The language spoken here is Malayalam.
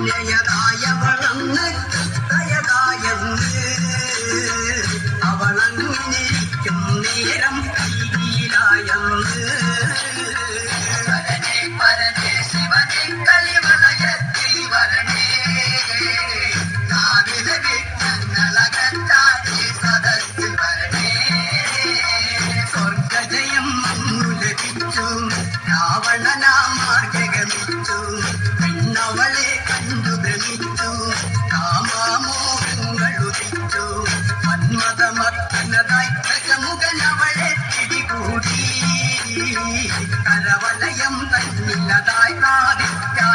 അന്യയതായവളന്ന് തയതായെന്ന് അവളങ്ങിനിരിക്കും നേരം കൈയിലായെന്ന് വരണേ വരണേ ശിവനെ കളിവളയത്തിൽ വരണേ നാവില വിഘ്നങ്ങളകറ്റാതെ സദസ്സിൽ വരണേ സ്വർഗജയം മണ്ണു ലഭിച്ചു രാവണനാ മാർഗമിച്ചു പിന്നവൾ